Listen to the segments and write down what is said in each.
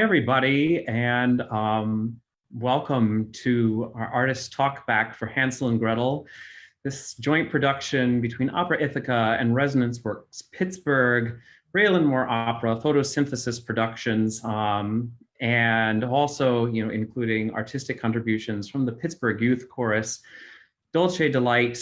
everybody, and welcome to our artist talkback for Hansel and Gretel. This joint production between Opera Ithaca and Resonance Works Pittsburgh, Raylan Moore Opera, Photosynthesis Productions, and also, including artistic contributions from the Pittsburgh Youth Chorus, Dolce Delight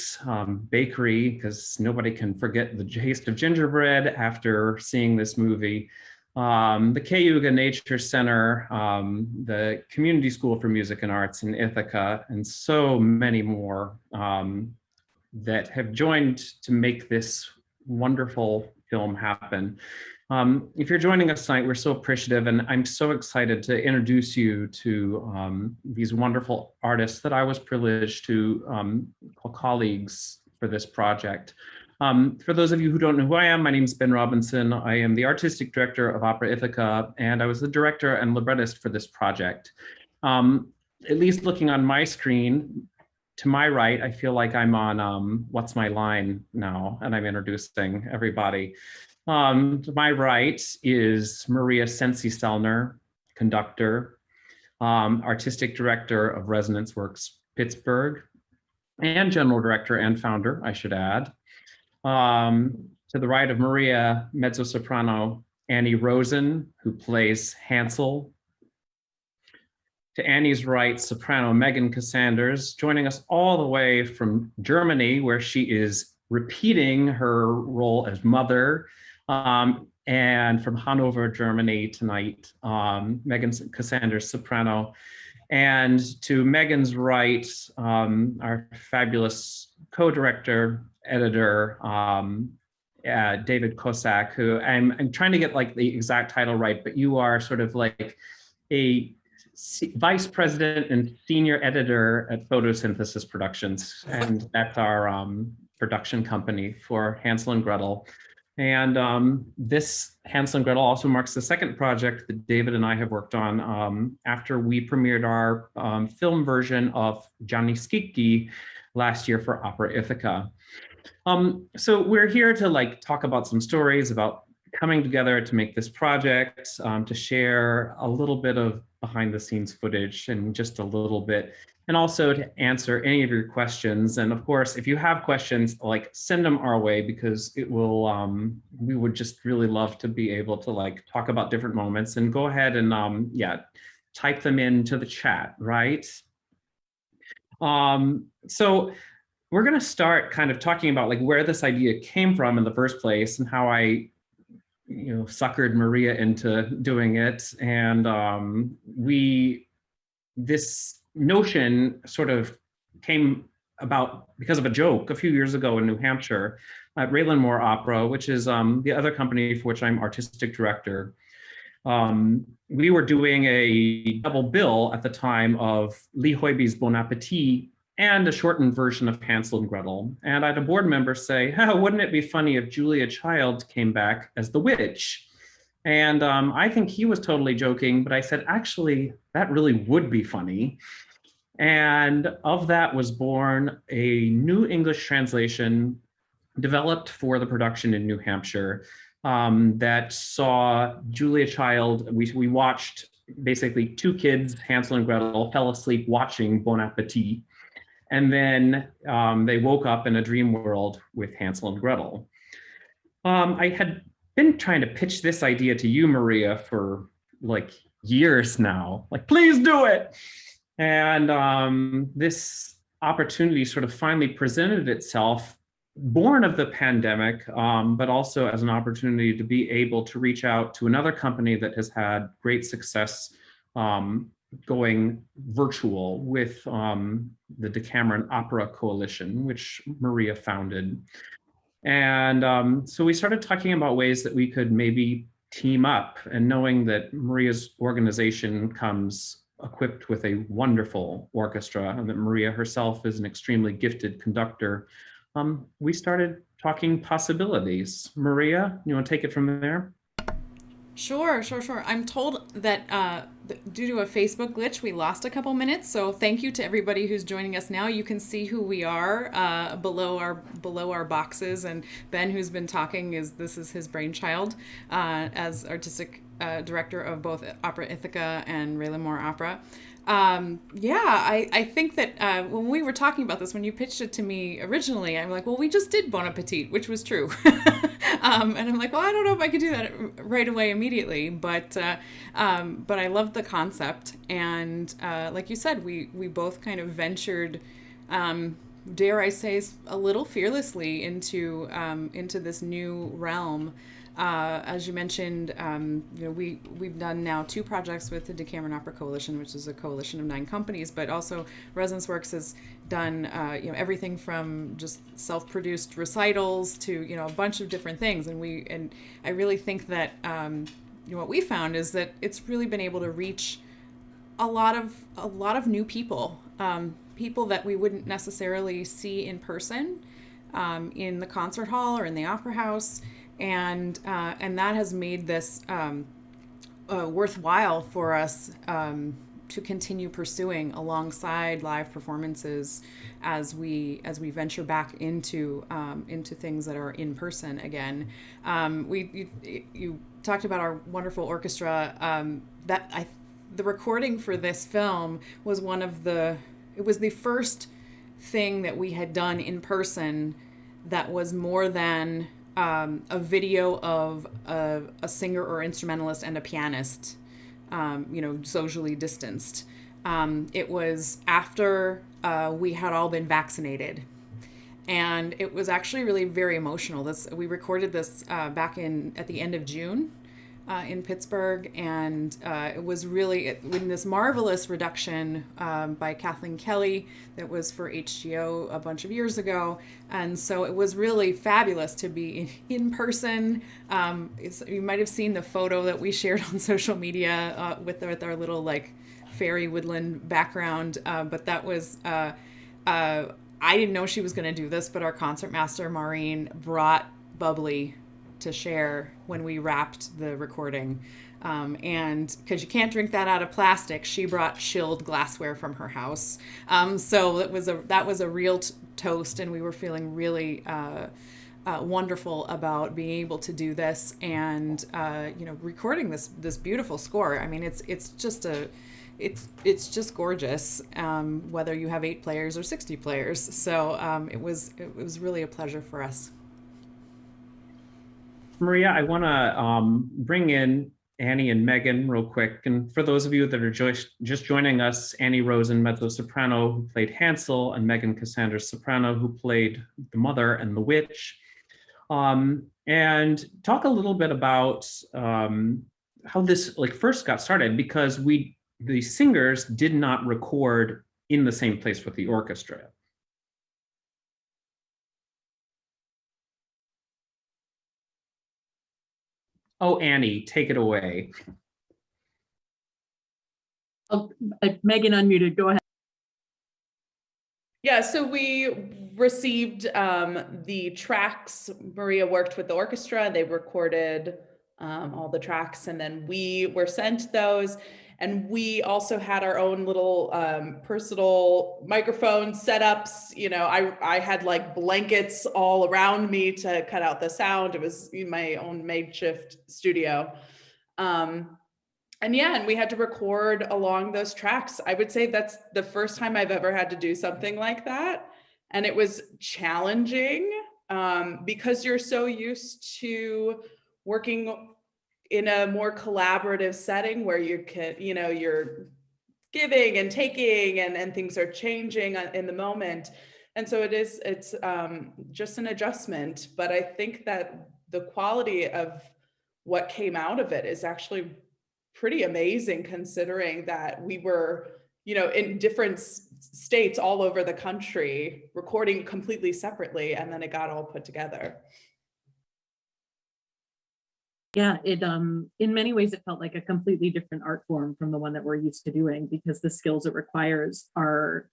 Bakery, because nobody can forget the taste of gingerbread after seeing this movie. The Cayuga Nature Center, the Community School for Music and Arts in Ithaca, and so many more that have joined to make this wonderful film happen. If you're joining us tonight, we're so appreciative, and I'm so excited to introduce you to these wonderful artists that I was privileged to call colleagues for this project. For those of you who don't know who I am, my name is Ben Robinson. I am the artistic director of Opera Ithaca, and I was the director and librettist for this project. At least looking on my screen, to my right, I feel like I'm on What's My Line now, and I'm introducing everybody. To my right is Maria Sensi-Stelner, conductor, artistic director of Resonance Works Pittsburgh, and general director and founder, I should add. To the right of Maria, mezzo-soprano Annie Rosen, who plays Hansel. To Annie's right, soprano Megan Cassanders, joining us all the way from Germany, where she is repeating her role as mother. And from Hanover, Germany tonight, Megan Cassanders, soprano. And to Megan's right, our fabulous co-director, editor, David Kosak, who I'm trying to get like the exact title right, but you are sort of like a vice president and senior editor at Photosynthesis Productions, and that's our production company for Hansel and Gretel. And this Hansel and Gretel also marks the second project that David and I have worked on after we premiered our film version of Gianni Schicchi last year for Opera Ithaca. So we're here to talk about some stories about coming together to make this project, to share a little bit of behind the scenes footage and just a little bit, and also to answer any of your questions. And of course, if you have questions, send them our way, because it will, we would just really love to be able to talk about different moments, and go ahead and type them into the chat, right? So we're going to start kind of talking about where this idea came from in the first place, and how I suckered Maria into doing it. And this notion sort of came about because of a joke a few years ago in New Hampshire at Raylan Moore Opera, which is the other company for which I'm artistic director. We were doing a double bill at the time of Lee Hoybe's Bon Appetit and a shortened version of Hansel and Gretel. And I had a board member say, wouldn't it be funny if Julia Child came back as the witch? And I think he was totally joking, but I said, actually, that really would be funny. And of that was born a new English translation developed for the production in New Hampshire that saw Julia Child. We watched basically two kids, Hansel and Gretel, fell asleep watching Bon Appetit. And then they woke up in a dream world with Hansel and Gretel. I had been trying to pitch this idea to you, Maria, for years now. Please do it. And this opportunity sort of finally presented itself, born of the pandemic, but also as an opportunity to be able to reach out to another company that has had great success going virtual with the Decameron Opera Coalition, which Maria founded. And so we started talking about ways that we could maybe team up, and knowing that Maria's organization comes equipped with a wonderful orchestra, and that Maria herself is an extremely gifted conductor, we started talking possibilities. Maria, you want to take it from there? Sure. I'm told that due to a Facebook glitch, we lost a couple minutes. So thank you to everybody who's joining us now. You can see who we are below our boxes. And Ben, who's been talking, this is his brainchild as artistic director of both Opera Ithaca and Ray Limor Opera. I think that when we were talking about this, when you pitched it to me originally, I'm like, well, we just did Bon Appetit, which was true. And I'm like, well, I don't know if I could do that right away immediately, but I love the concept. And like you said, we both kind of ventured, dare I say, a little fearlessly into this new realm. As you mentioned, we've done now 2 projects with the Decameron Opera Coalition, which is a coalition of 9 companies, but also Resonance Works has done everything from just self-produced recitals to a bunch of different things, and I really think that what we found is that it's really been able to reach a lot of new people, people that we wouldn't necessarily see in person in the concert hall or in the opera house. And that has made this worthwhile for us to continue pursuing alongside live performances as we venture back into things that are in person again. You talked about our wonderful orchestra. The recording for this film was it was the first thing that we had done in person that was more than a video of a singer or instrumentalist and a pianist, socially distanced. It was after we had all been vaccinated. And it was actually really very emotional. We recorded this back at the end of June in Pittsburgh, and it was really in this marvelous reduction by Kathleen Kelly that was for HGO a bunch of years ago. And so it was really fabulous to be in person. You might have seen the photo that we shared on social media with our little fairy woodland background, but that was I didn't know she was going to do this, but our concertmaster Maureen brought bubbly to share when we wrapped the recording, and because you can't drink that out of plastic, she brought chilled glassware from her house. So that was a real toast, and we were feeling really wonderful about being able to do this and recording this beautiful score. I mean, it's just gorgeous, whether you have 8 players or 60 players. So it was really a pleasure for us. Maria, I want to bring in Annie and Megan real quick. And for those of you that are just joining us, Annie Rosen, mezzo-soprano, who played Hansel, and Megan Cassandra, soprano, who played the mother and the witch. And talk a little bit about how this first got started, because the singers did not record in the same place with the orchestra. Oh, Annie, take it away. Oh, Megan unmuted, go ahead. Yeah, so we received the tracks. Maria worked with the orchestra. They recorded all the tracks, and then we were sent those. And we also had our own little personal microphone setups. I had blankets all around me to cut out the sound. It was my own makeshift studio. And we had to record along those tracks. I would say that's the first time I've ever had to do something like that. And it was challenging because you're so used to working in a more collaborative setting where you can, you're giving and taking and things are changing in the moment. And so it's just an adjustment. But I think that the quality of what came out of it is actually pretty amazing, considering that we were, in different states all over the country, recording completely separately, and then it got all put together. Yeah, it in many ways it felt like a completely different art form from the one that we're used to doing, because the skills it requires are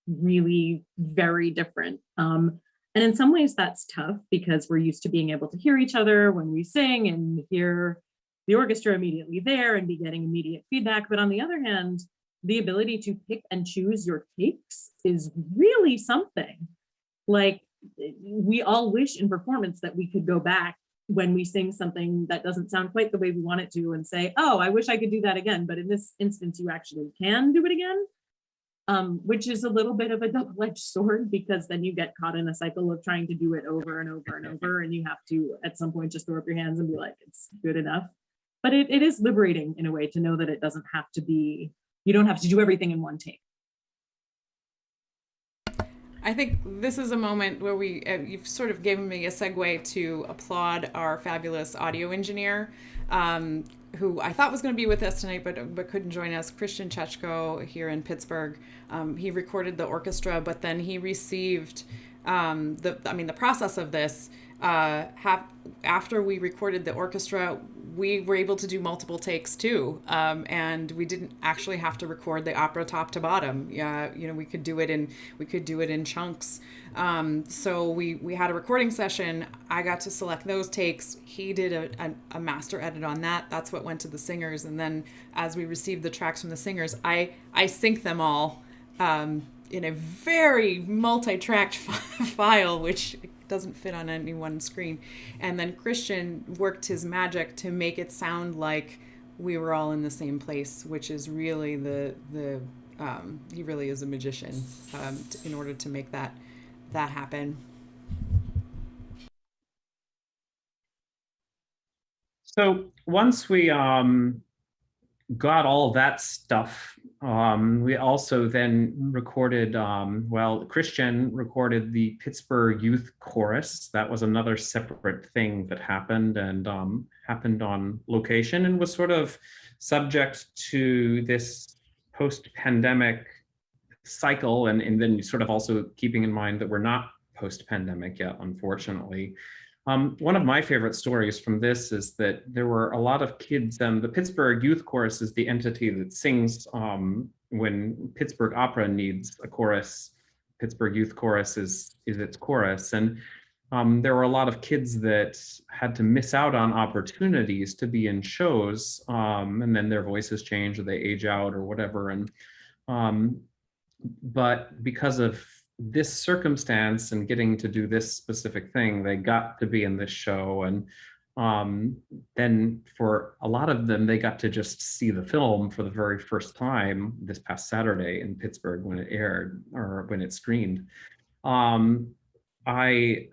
really very different. And in some ways that's tough, because we're used to being able to hear each other when we sing and hear the orchestra immediately there and be getting immediate feedback. But on the other hand, the ability to pick and choose your takes is really something. We all wish in performance that we could go back when we sing something that doesn't sound quite the way we want it to and say, oh, I wish I could do that again. But in this instance, you actually can do it again, which is a little bit of a double-edged sword, because then you get caught in a cycle of trying to do it over and over and over. And you have to, at some point, just throw up your hands and be like, it's good enough. But it is liberating in a way to know that it doesn't have to be, you don't have to do everything in one take. I think this is a moment where you've sort of given me a segue to applaud our fabulous audio engineer, who I thought was going to be with us tonight, but couldn't join us, Christian Chechko here in Pittsburgh. He recorded the orchestra, but then he received the process of this. After we recorded the orchestra, we were able to do multiple takes too, and we didn't actually have to record the opera top to bottom. We could do it in chunks. So we had a recording session. I got to select those takes. He did a master edit on that. That's what went to the singers, and then as we received the tracks from the singers, I synced them all in a very multi-tracked file, which doesn't fit on any one screen. And then Christian worked his magic to make it sound like we were all in the same place, which is really he really is a magician in order to make that happen. So once we got all that stuff, we also then recorded, Christian recorded the Pittsburgh Youth Chorus. That was another separate thing that happened, and happened on location, and was sort of subject to this post-pandemic cycle, and then sort of also keeping in mind that we're not post-pandemic yet, unfortunately. One of my favorite stories from this is that there were a lot of kids. The Pittsburgh Youth Chorus is the entity that sings when Pittsburgh Opera needs a chorus. Pittsburgh Youth Chorus is its chorus. And there were a lot of kids that had to miss out on opportunities to be in shows, and then their voices change or they age out or whatever. And but because of this circumstance and getting to do this specific thing, they got to be in this show. And then for a lot of them, they got to just see the film for the very first time this past Saturday in Pittsburgh when it aired, or when it screened. I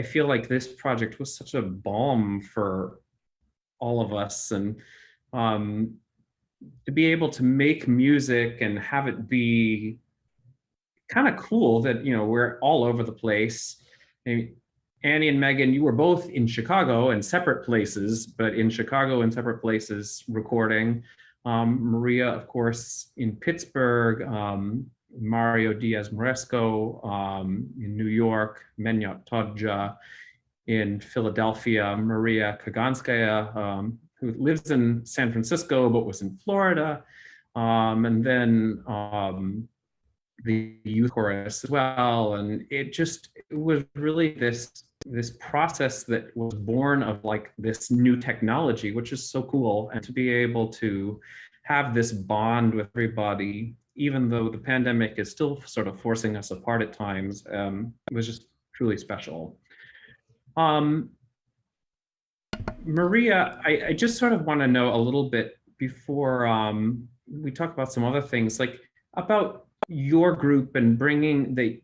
feel like this project was such a balm for all of us, and to be able to make music and have it be kind of cool that, we're all over the place. Annie and Megan, you were both in Chicago in separate places, but in Chicago in separate places recording. Maria, of course, in Pittsburgh, Mario Diaz-Moresco in New York, Menyot Todja in Philadelphia, Maria Kaganskaya, who lives in San Francisco but was in Florida, and then the youth chorus as well. And it was really this process that was born of like this new technology, which is so cool. And to be able to have this bond with everybody, even though the pandemic is still sort of forcing us apart at times, it was just truly special. Maria, I just sort of want to know a little bit before we talk about some other things, like about your group and bringing the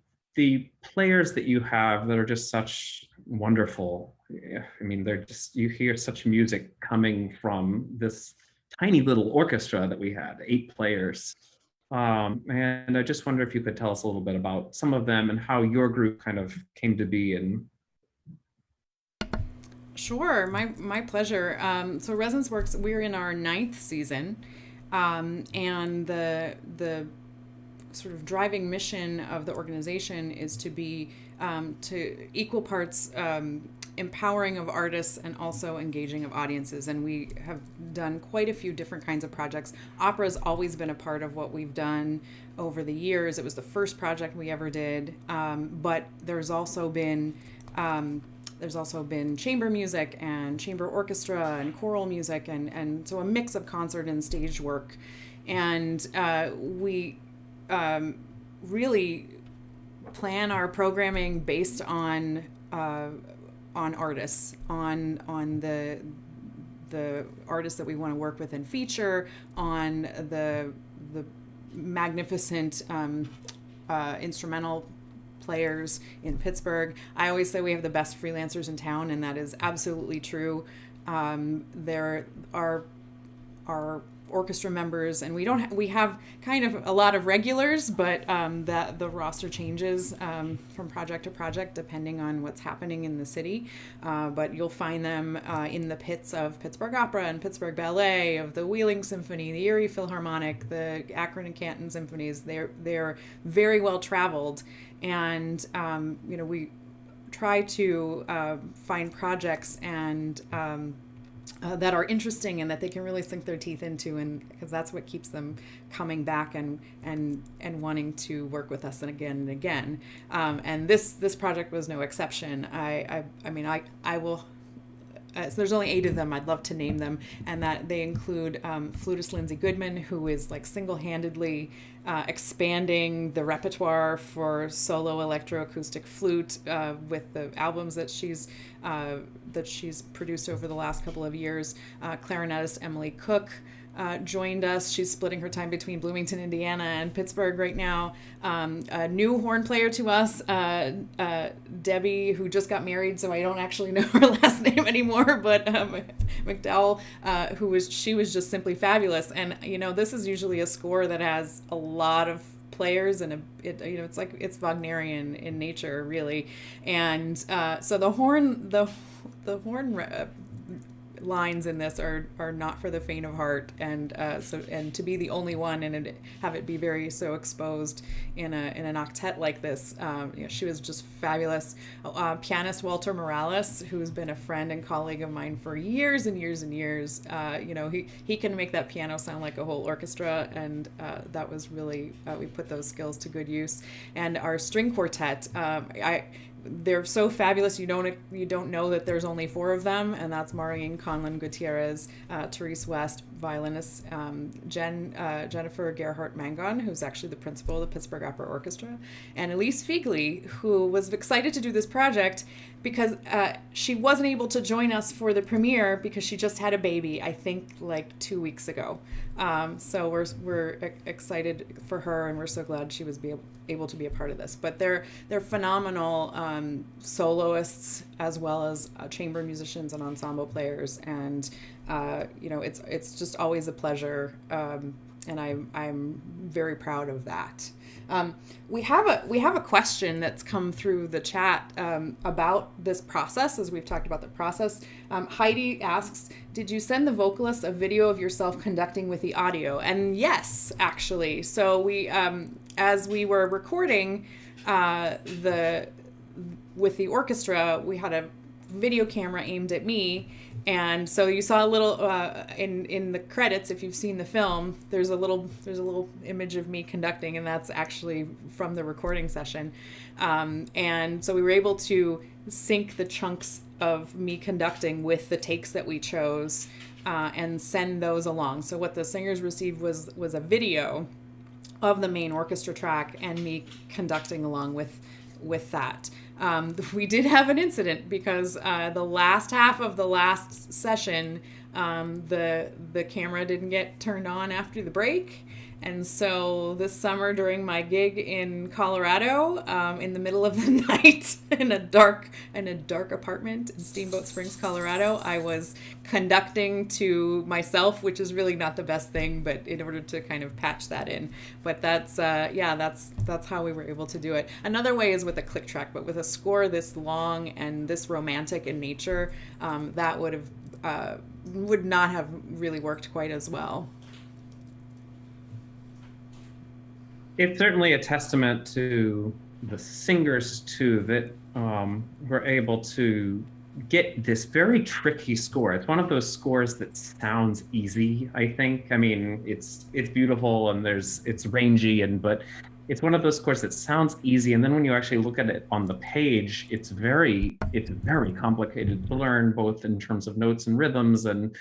players that you have that are just such wonderful. I mean, you hear such music coming from this tiny little orchestra that we had, 8 players. And I just wonder if you could tell us a little bit about some of them and how your group kind of came to be. And Sure, my pleasure. So Resonance Works, we're in our 9th season, and the sort of driving mission of the organization is to be to equal parts empowering of artists and also engaging of audiences. And we have done quite a few different kinds of projects. Opera has always been a part of what we've done over the years. It was the first project we ever did, but there's also been chamber music and chamber orchestra and choral music, and so a mix of concert and stage work. And we really plan our programming based on artists, on the artists that we want to work with and feature, on the magnificent instrumental players in Pittsburgh. I always say we have the best freelancers in town, and that is absolutely true. There are orchestra members, and we have kind of a lot of regulars, but that the roster changes from project to project depending on what's happening in the city. But you'll find them in the pits of Pittsburgh Opera and Pittsburgh Ballet, of the Wheeling Symphony, the Erie Philharmonic, the Akron and Canton Symphonies. They're very well traveled, and we try to find projects and that are interesting and that they can really sink their teeth into, and because that's what keeps them coming back and wanting to work with us and again. And this project was no exception. I will. So there's only 8 of them. I'd love to name them, and that they include flutist Lindsay Goodman, who is like single-handedly expanding the repertoire for solo electroacoustic flute with the albums that she's produced over the last couple of years. Clarinetist Emily Cook joined us. She's splitting her time between Bloomington, Indiana, and Pittsburgh right now. A new horn player to us, Debbie, who just got married, so I don't actually know her last name anymore, but McDowell, she was just simply fabulous. And this is usually a score that has a lot of players, and it's Wagnerian in nature, really. And so the horn lines in this are not for the faint of heart, and to be the only one and have it be very so exposed in an octet like this, she was just fabulous. Pianist Walter Morales, who's been a friend and colleague of mine for years and years and years, he can make that piano sound like a whole orchestra, and that was really we put those skills to good use. And our string quartet, they're so fabulous. You don't know that there's only 4 of them, and that's Maureen Conlon Gutierrez, Therese West, violinist, Jennifer Gerhardt Mangon, who's actually the principal of the Pittsburgh Opera Orchestra, and Elise Feigley, who was excited to do this project because she wasn't able to join us for the premiere because she just had a baby, I think like 2 weeks ago. So we're excited for her, and we're so glad she was able to be a part of this. But they're phenomenal soloists as well as chamber musicians and ensemble players, and it's just always a pleasure, and I'm very proud of that. We have a question that's come through the chat about this process, as we've talked about the process. Heidi asks, did you send the vocalist a video of yourself conducting with the audio? And yes, actually. So we, as we were recording with the orchestra, we had a video camera aimed at me. And so you saw a little in the credits, if you've seen the film, there's a little image of me conducting, and that's actually from the recording session. And so we were able to sync the chunks of me conducting with the takes that we chose and send those along. So what the singers received was a video of the main orchestra track and me conducting along with that. We did have an incident because the last half of the last session, the camera didn't get turned on after the break. And so this summer during my gig in Colorado, in the middle of the night in a dark apartment in Steamboat Springs, Colorado, I was conducting to myself, which is really not the best thing, but in order to kind of patch that in. But that's how we were able to do it. Another way is with a click track, but with a score this long and this romantic in nature, that would not have really worked quite as well. It's certainly a testament to the singers too that we're able to get this very tricky score. It's one of those scores that sounds easy, I think. I mean, it's beautiful and it's rangy, but it's one of those scores that sounds easy, and then when you actually look at it on the page, it's very complicated to learn, both in terms of notes and rhythms and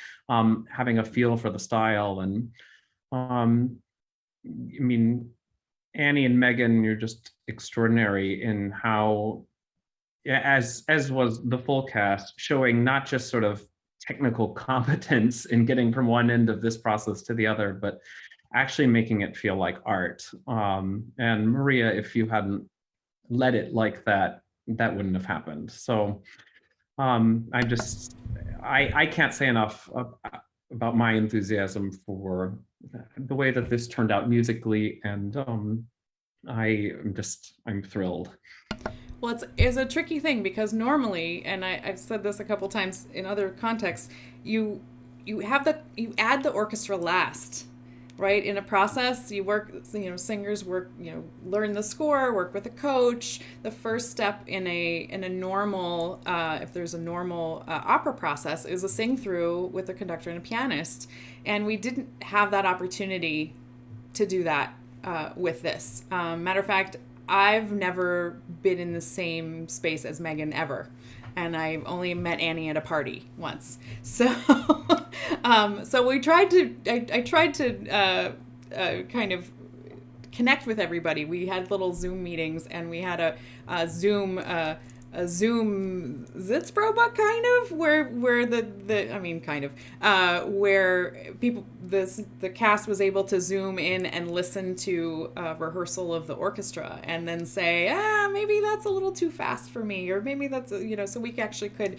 having a feel for the style. And I mean, Annie and Megan, you're just extraordinary in how yeah, as was the full cast, showing not just sort of technical competence in getting from one end of this process to the other, but actually making it feel like art. And Maria, if you hadn't led it like that, that wouldn't have happened. So I can't say enough about my enthusiasm for the way that this turned out musically, and I'm thrilled. Well, it's a tricky thing because normally, and I've said this a couple times in other contexts, you add the orchestra last, right? In a process, you work, singers work, learn the score, work with a coach. The first step in a normal, if there's a normal opera process, is a sing through with a conductor and a pianist, and we didn't have that opportunity to do that with this. Matter of fact, I've never been in the same space as Megan ever. And I've only met Annie at a party once. So, so we tried to, I tried to kind of connect with everybody. We had little Zoom meetings, and we had a Zoom Sitzprobe kind of where where people, the cast was able to Zoom in and listen to a rehearsal of the orchestra and then say, maybe that's a little too fast for me, or maybe that's so we actually could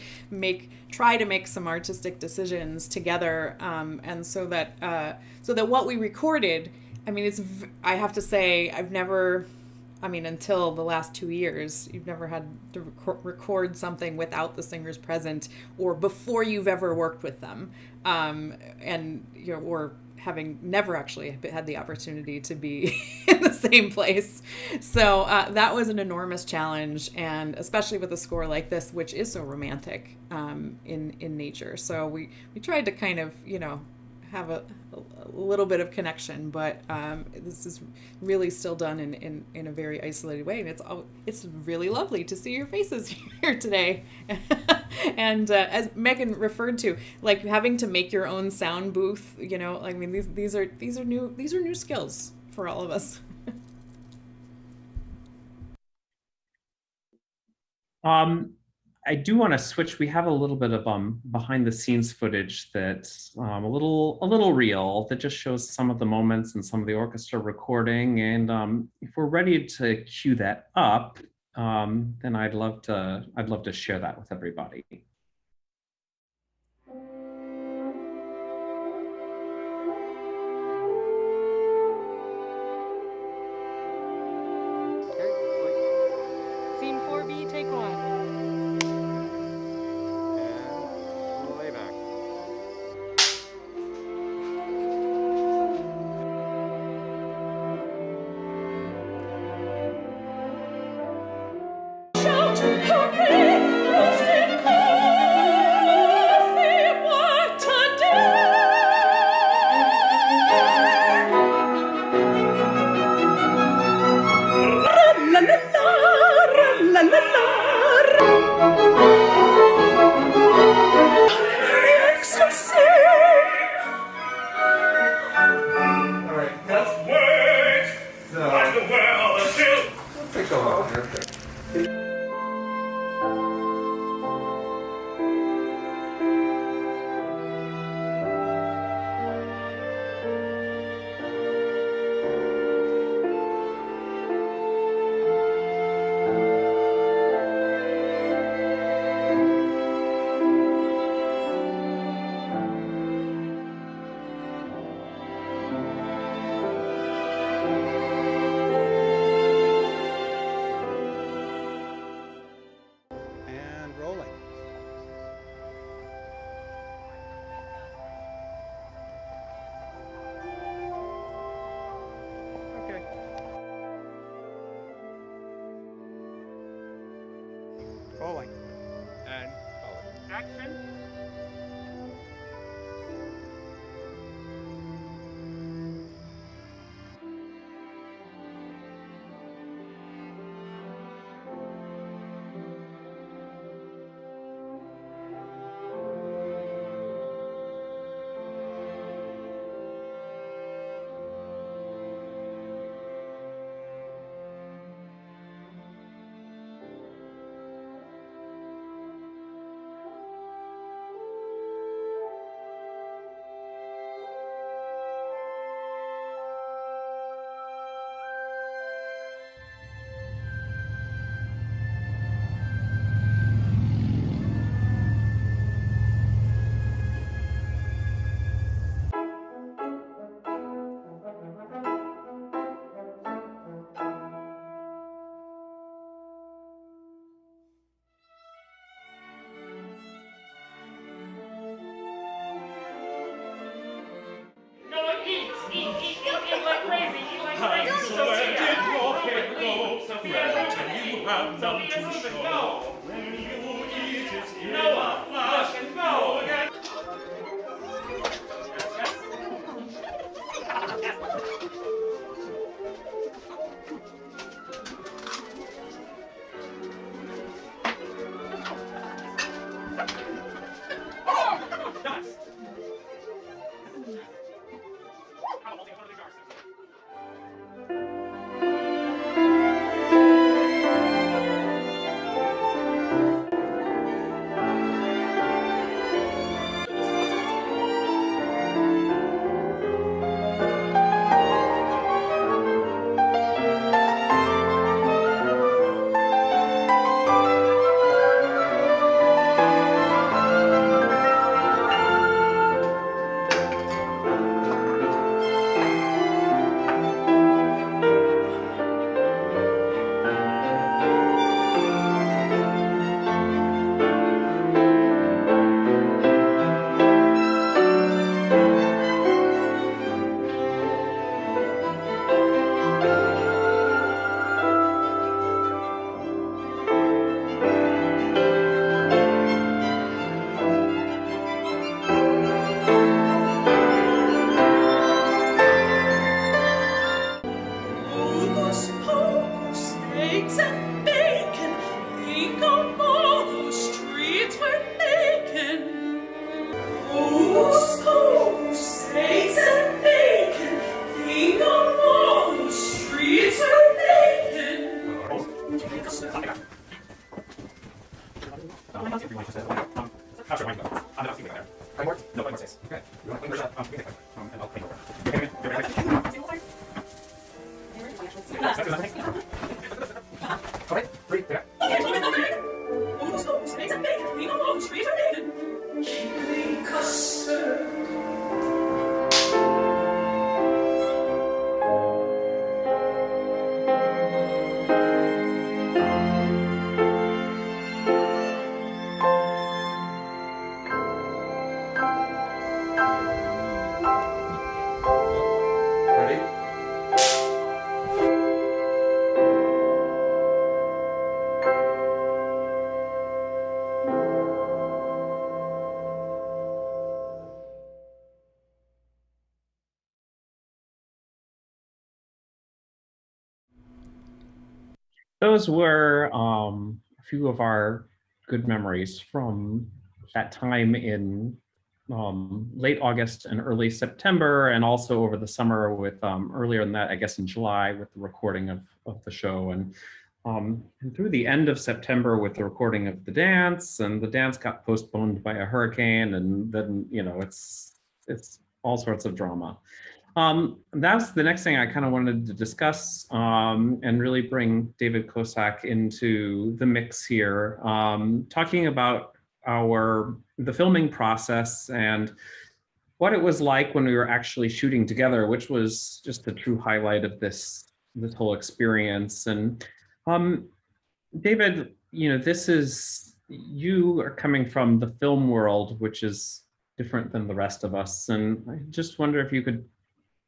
try to make some artistic decisions together, and so that what we recorded, I have to say, until the last 2 years, you've never had to record something without the singers present or before you've ever worked with them. Or having never actually had the opportunity to be in the same place. So that was an enormous challenge, and especially with a score like this, which is so romantic in nature. So we tried to kind of, have a little bit of connection, but this is really still done in a very isolated way, and it's really lovely to see your faces here today. And as Megan referred to, like having to make your own sound booth, these are new skills for all of us. I do want to switch. We have a little bit of behind the scenes footage that's a little real, that just shows some of the moments and some of the orchestra recording. And if we're ready to cue that up, then I'd love to share that with everybody. Scene 4B, take one. Shout, hooray, roasted corn! Eat like crazy, eat like crazy. So where did your head go? Gretel, you have none to show. When you eat it in a flash and go again. Those were a few of our good memories from that time in late August and early September, and also over the summer with earlier than that, I guess in July, with the recording of the show, and through the end of September with the recording of the dance, and the dance got postponed by a hurricane, and then, you know, it's all sorts of drama. That's the next thing I kind of wanted to discuss and really bring David Kosak into the mix here, talking about the filming process and what it was like when we were actually shooting together, which was just a true highlight of this whole experience. And David, you know, you are coming from the film world, which is different than the rest of us. And I just wonder if you could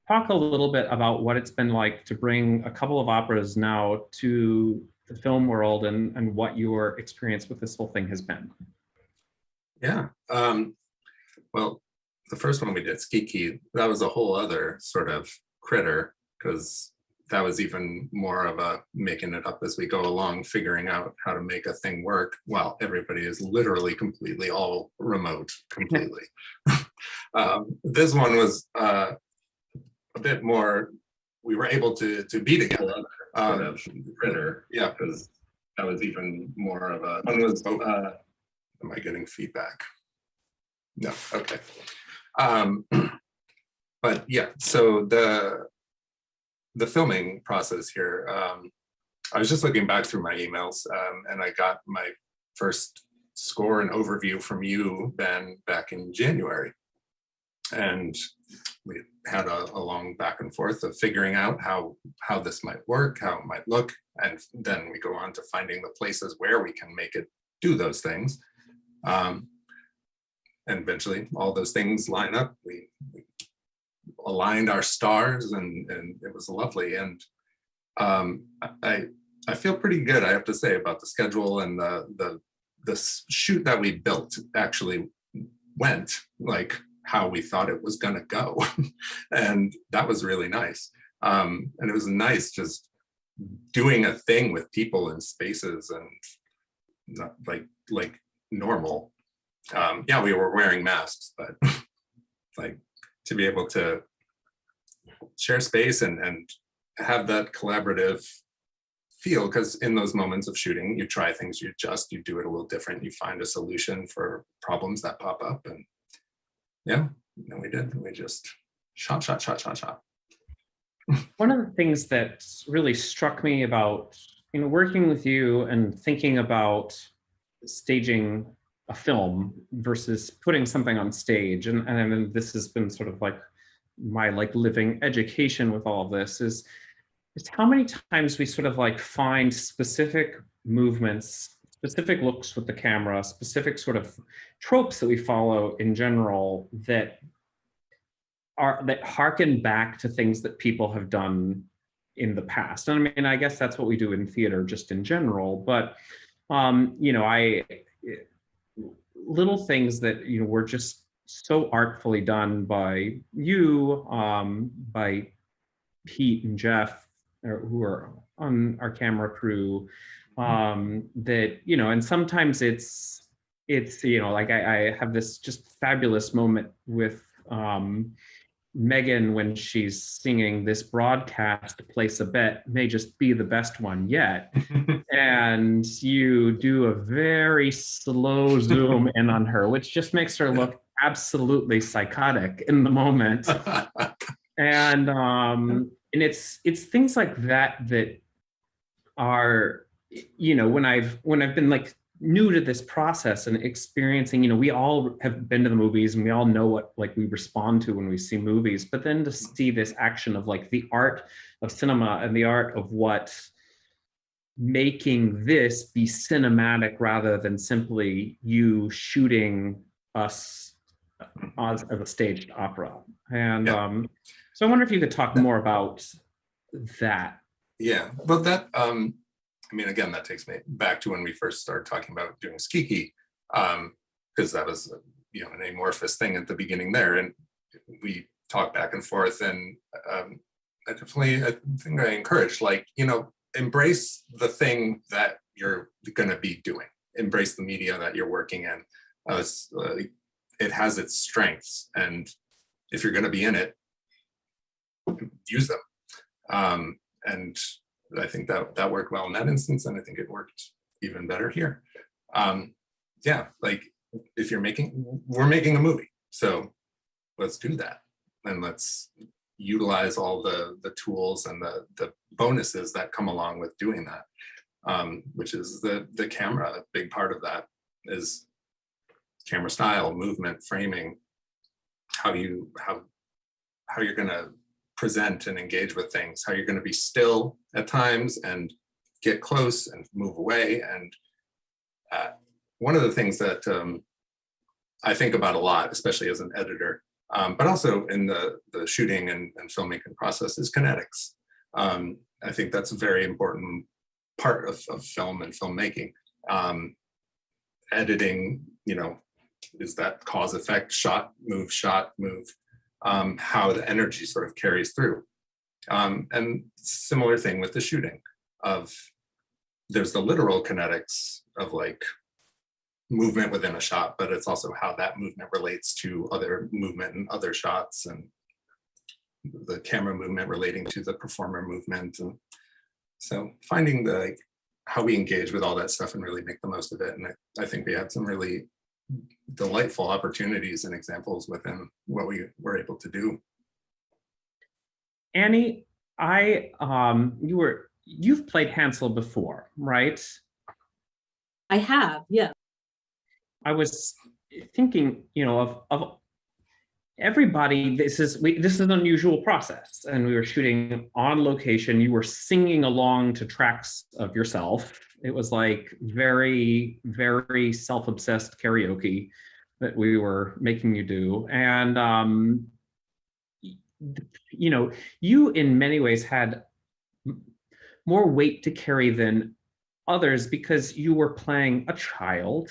talk a little bit about what it's been like to bring a couple of operas now to the film world, and what your experience with this whole thing has been. Yeah, well, the first one we did, Skiki, that was a whole other sort of critter, because that was even more of a making it up as we go along, figuring out how to make a thing work while everybody is literally completely all remote completely. This one was a bit more, we were able to be together, sort of critter, yeah, because that was even more of a, one was, am I getting feedback? No, okay. But yeah, so the filming process here, I was just looking back through my emails, and I got my first score and overview from you, Ben, back in January. And we had a long back and forth of figuring out how this might work, how it might look, and then we go on to finding the places where we can make it do those things. And eventually all those things line up. We aligned our stars, and it was lovely. And I feel pretty good, I have to say, about the schedule, and the shoot that we built actually went like how we thought it was going to go. And that was really nice. And it was nice just doing a thing with people in spaces, and not like normal. Yeah, we were wearing masks, but like to be able to share space and have that collaborative feel, because in those moments of shooting, you try things, you adjust, you do it a little different, you find a solution for problems that pop up. And yeah, we did. We just shot. One of the things that really struck me about, working with you and thinking about staging a film versus putting something on stage, and I mean, this has been sort of like my living education with all of this, is how many times we sort of find specific movements, specific looks with the camera, specific sort of tropes that we follow in general that harken back to things that people have done in the past. And I mean, I guess that's what we do in theater just in general, but little things that were just so artfully done by you, by Pete and Jeff, who are on our camera crew, that and sometimes it's I have this just fabulous moment with Megan when she's singing "This broadcast place a bet may just be the best one yet," and you do a very slow zoom in on her, which just makes her look absolutely psychotic in the moment. And it's things like that that are, when I've been new to this process and experiencing, we all have been to the movies and we all know what we respond to when we see movies, but then to see this action of the art of cinema and the art of what making this be cinematic rather than simply you shooting us as a staged opera. And so I wonder if you could talk more about that. Yeah, well, that I mean, again, that takes me back to when we first started talking about doing Skiki, because that was an amorphous thing at the beginning there, and we talked back and forth. And I think I encourage, embrace the thing that you're going to be doing, embrace the media that you're working in. It has its strengths, and if you're going to be in it, use them. And I think that worked well in that instance, and I think it worked even better here. Yeah, if we're making a movie, so let's do that, and let's utilize all the tools and the bonuses that come along with doing that, which is the camera. A big part of that is camera style, movement, framing, how you're going to present and engage with things, how you're going to be still at times and get close and move away. And one of the things that I think about a lot, especially as an editor, but also in the shooting and filmmaking process, is kinetics. I think that's a very important part of film and filmmaking. Editing, is that cause effect, shot, move, how the energy sort of carries through. And similar thing with the shooting of, there's the literal kinetics of movement within a shot, but it's also how that movement relates to other movement in other shots, and the camera movement relating to the performer movement. And so finding how we engage with all that stuff and really make the most of it. And I think we had some really delightful opportunities and examples within what we were able to do. Annie, you've played Hansel before, right? I have, yeah. I was thinking, of everybody. This is an unusual process, and we were shooting on location. You were singing along to tracks of yourself. It was very, very self-obsessed karaoke that we were making you do. And you know, you in many ways had more weight to carry than others because you were playing a child.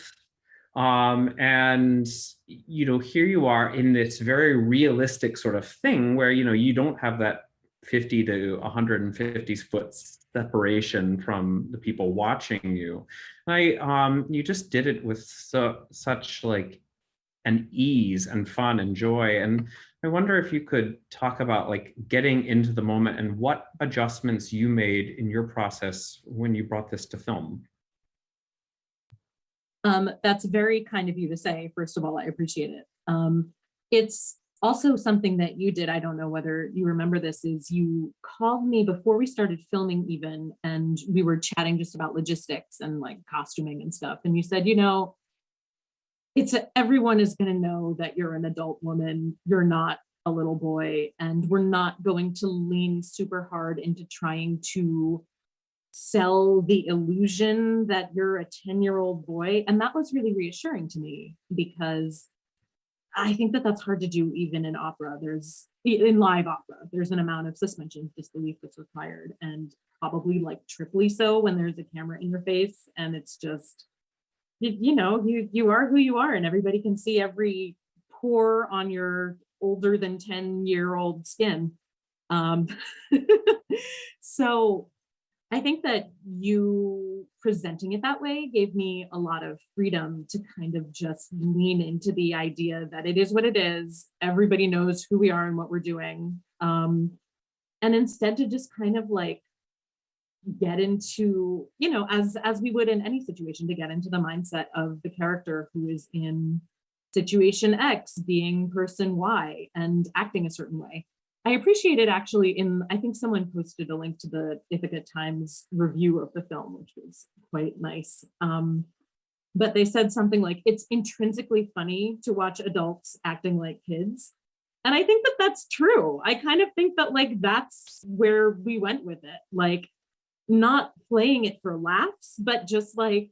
And, you know, here you are in this very realistic sort of thing where, you know, you don't have that 50 to 150 foot separation from the people watching you. You just did it with such like an ease and fun and joy. And I wonder if you could talk about like getting into the moment and what adjustments you made in your process when you brought this to film. That's very kind of you to say. First of all, I appreciate it. It's also something that you did. I don't know whether you remember this, is you called me before we started filming even, and we were chatting just about logistics and like costuming and stuff. And you said, you know, everyone is going to know that you're an adult woman. You're not a little boy, and we're not going to lean super hard into trying to sell the illusion that you're a 10-year-old boy. And that was really reassuring to me, because I think that that's hard to do even in opera. In live opera, there's an amount of suspension of disbelief that's required, and probably like triply so when there's a camera in your face. And it's just, you know, you are who you are, and everybody can see every pore on your older than 10-year-old skin. So I think that you presenting it that way gave me a lot of freedom to kind of just lean into the idea that it is what it is. Everybody knows who we are and what we're doing. And instead to just kind of like get into, you know, as we would in any situation, to get into the mindset of the character who is in situation X being person Y and acting a certain way. I appreciate it actually I think someone posted a link to the Ithaca Times review of the film, which was quite nice. But they said something like, it's intrinsically funny to watch adults acting like kids. And I think that that's true. I kind of think that like, that's where we went with it. Like, not playing it for laughs, but just like,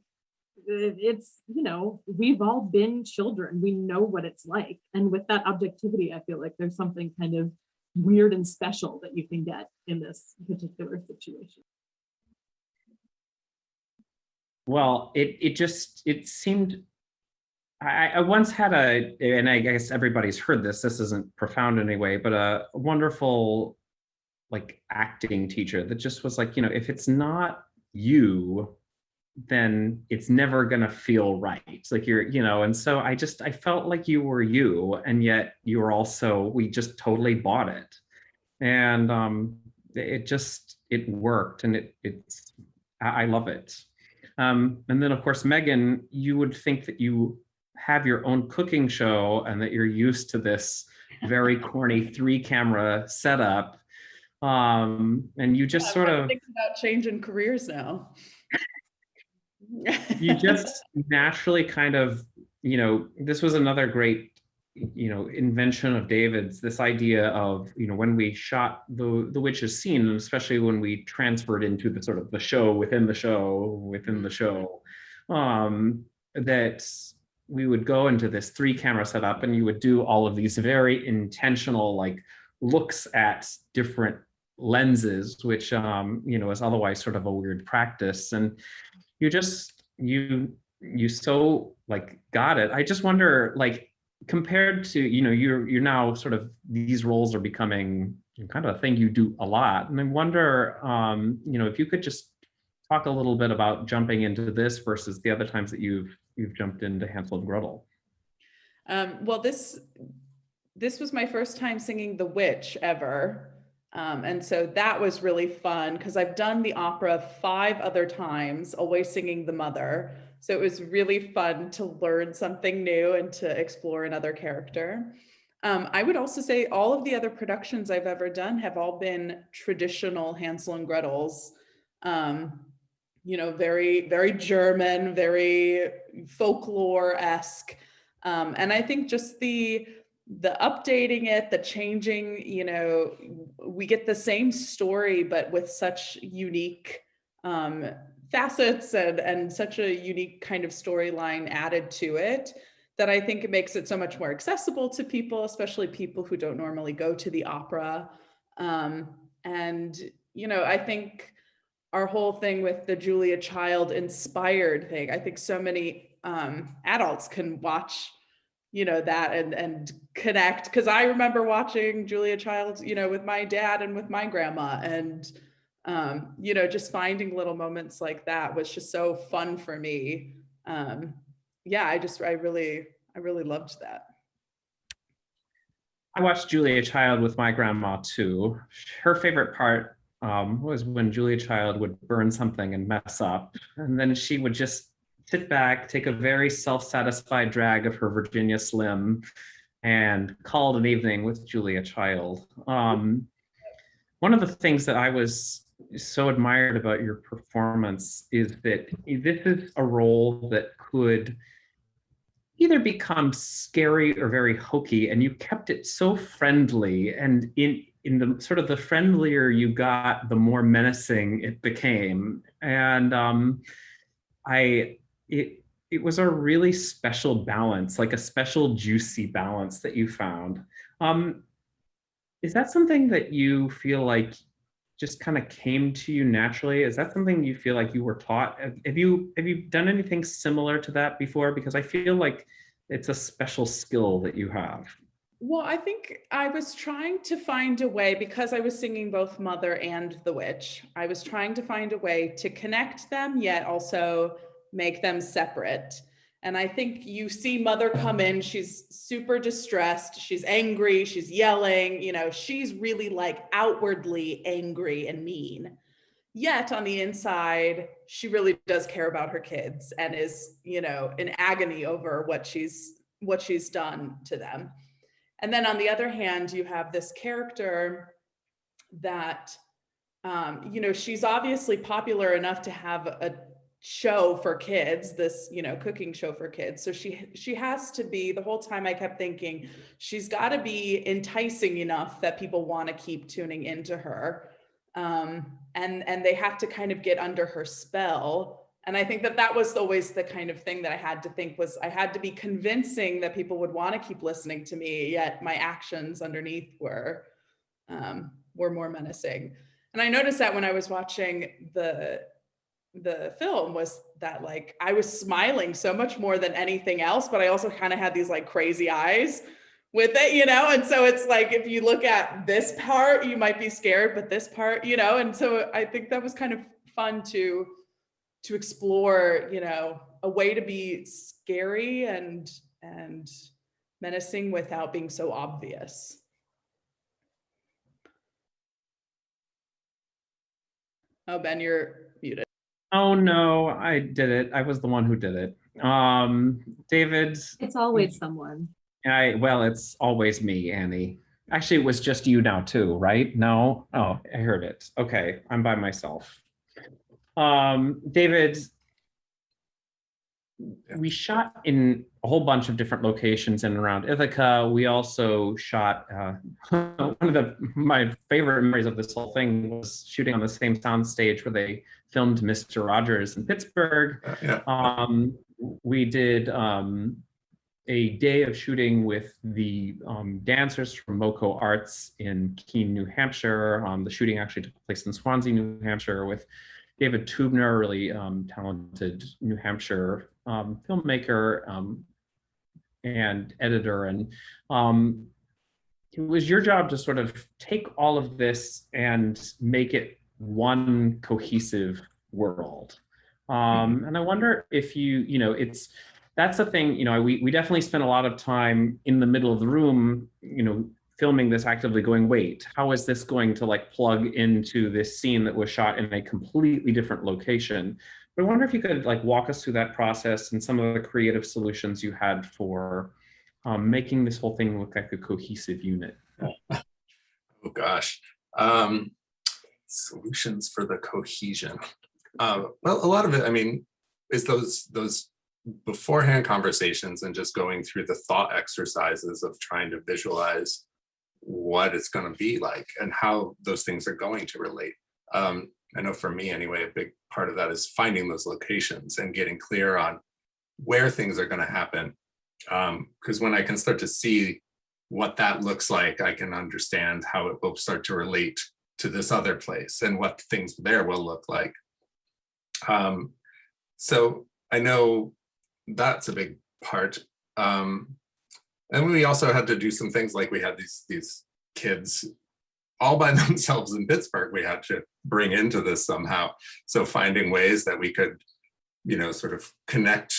it's, you know, we've all been children. We know what it's like. And with that objectivity, I feel like there's something kind of weird and special that you can get in this particular situation. Well, it seemed, I once had and I guess everybody's heard this isn't profound anyway, but a wonderful like acting teacher that just was like, you know, if it's not you, then it's never gonna feel right. Like you're, you know, and so I felt like you were you, and yet you were also, we just totally bought it. And it worked, and I love it. And then of course, Megan, you would think that you have your own cooking show and that you're used to this very corny 3-camera setup. And you just sort of think about changing careers now. You just naturally kind of, you know, this was another great, you know, invention of David's, this idea of, you know, when we shot the witch's scene, and especially when we transferred into the sort of the show within the show, that we would go into this 3-camera setup, and you would do all of these very intentional, like, looks at different lenses, which, you know, is otherwise sort of a weird practice. And you so like got it. I just wonder, like, compared to, you know, you're now sort of, these roles are becoming kind of a thing you do a lot. And I wonder, you know, if you could just talk a little bit about jumping into this versus the other times that you've jumped into Hansel and Gretel. Well, this was my first time singing the witch ever. And so that was really fun, because I've done the opera 5 other times, always singing the mother. So it was really fun to learn something new and to explore another character. I would also say all of the other productions I've ever done have all been traditional Hansel and Gretel's, you know, very, very German, very folklore-esque. And I think just the updating it, the changing, you know, we get the same story, but with such unique facets and such a unique kind of storyline added to it, that I think it makes it so much more accessible to people, especially people who don't normally go to the opera. And, you know, I think our whole thing with the Julia Child inspired thing, I think so many adults can watch, you know, that and connect. Because I remember watching Julia Child, you know, with my dad and with my grandma, and you know, just finding little moments like that was just so fun for me. Yeah, I really loved that. I watched Julia Child with my grandma too. Her favorite part was when Julia Child would burn something and mess up, and then she would just sit back, take a very self-satisfied drag of her Virginia Slim, and call it an evening with Julia Child. One of the things that I was so admired about your performance is that this is a role that could either become scary or very hokey, and you kept it so friendly, and in the sort of the friendlier you got, the more menacing it became. And it was a really special balance, like a special juicy balance that you found. Is that something that you feel like just kind of came to you naturally? Is that something you feel like you were taught? Have you done anything similar to that before? Because I feel like it's a special skill that you have. Well, I think I was trying to find a way, because I was singing both Mother and The Witch, I was trying to find a way to connect them, yet also make them separate. And I think you see Mother come in, she's super distressed, she's angry, she's yelling, you know, she's really like outwardly angry and mean. Yet on the inside, she really does care about her kids and is, you know, in agony over what she's done to them. And then on the other hand, you have this character that, you know, she's obviously popular enough to have a show for kids, this, you know, cooking show for kids. So she has to be, the whole time I kept thinking, she's got to be enticing enough that people want to keep tuning into her. And they have to kind of get under her spell. And I think that was always the kind of thing that I had to think was, I had to be convincing that people would want to keep listening to me, yet my actions underneath were more menacing. And I noticed that when I was watching the film, was that like I was smiling so much more than anything else, but I also kind of had these like crazy eyes with it, you know? And so it's like, if you look at this part, you might be scared, but this part, you know? And so I think that was kind of fun to explore, you know, a way to be scary and menacing without being so obvious. Oh, Ben, you're muted. Oh no, I did it. I was the one who did it. David. It's always someone. Well, it's always me, Annie. Actually, it was just you now too, right? No? Oh, I heard it. Okay, I'm by myself. David, we shot in a whole bunch of different locations in and around Ithaca. We also shot, one of my favorite memories of this whole thing was shooting on the same soundstage where they filmed Mr. Rogers in Pittsburgh. Yeah. We did a day of shooting with the dancers from Moco Arts in Keene, New Hampshire. The shooting actually took place in Swansea, New Hampshire, with David Tubner, really talented New Hampshire filmmaker and editor. And it was your job to sort of take all of this and make it one cohesive world. And I wonder if you know, that's the thing, you know, we definitely spent a lot of time in the middle of the room, you know, filming this actively going, wait, how is this going to like plug into this scene that was shot in a completely different location? But I wonder if you could like walk us through that process and some of the creative solutions you had for making this whole thing look like a cohesive unit. Oh gosh. Solutions for the cohesion. Well, a lot of it, I mean, is those beforehand conversations and just going through the thought exercises of trying to visualize what it's going to be like and how those things are going to relate. I know for me anyway, a big part of that is finding those locations and getting clear on where things are going to happen Because when I can start to see what that looks like, I can understand how it will start to relate to this other place and what things there will look like. So I know that's a big part. And we also had to do some things like we had these kids all by themselves in Pittsburgh we had to bring into this somehow. So finding ways that we could, sort of connect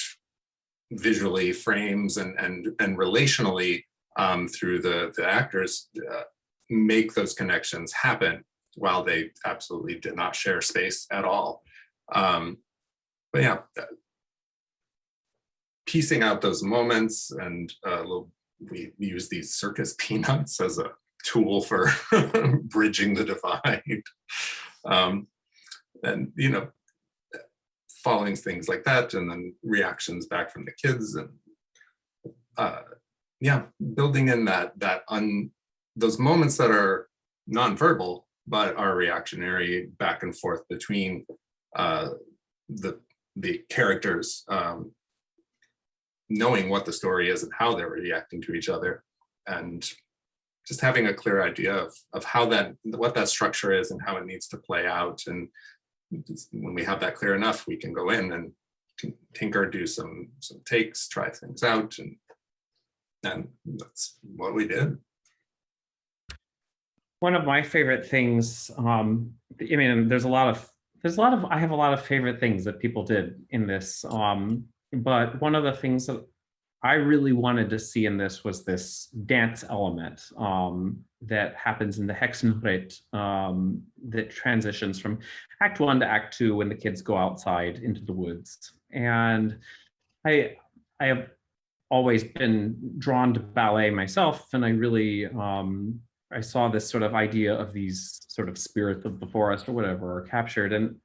visually frames and relationally through the actors, make those connections happen while they absolutely did not share space at all. But yeah, piecing out those moments, and we use these circus peanuts as a tool for bridging the divide. And following things like that, and then reactions back from the kids, and building in those moments that are nonverbal but are reactionary back and forth between the characters, knowing what the story is and how they're reacting to each other, and just having a clear idea of what that structure is and how it needs to play out. And when we have that clear enough, we can go in and tinker, do some takes, try things out, and that's what we did. One of my favorite things, I have a lot of favorite things that people did in this, but one of the things that I really wanted to see in this was this dance element that happens in the Hexenritt, that transitions from Act 1 to Act 2 when the kids go outside into the woods. And I have always been drawn to ballet myself, and I really, I saw this sort of idea of these sort of spirits of the forest or whatever are captured. And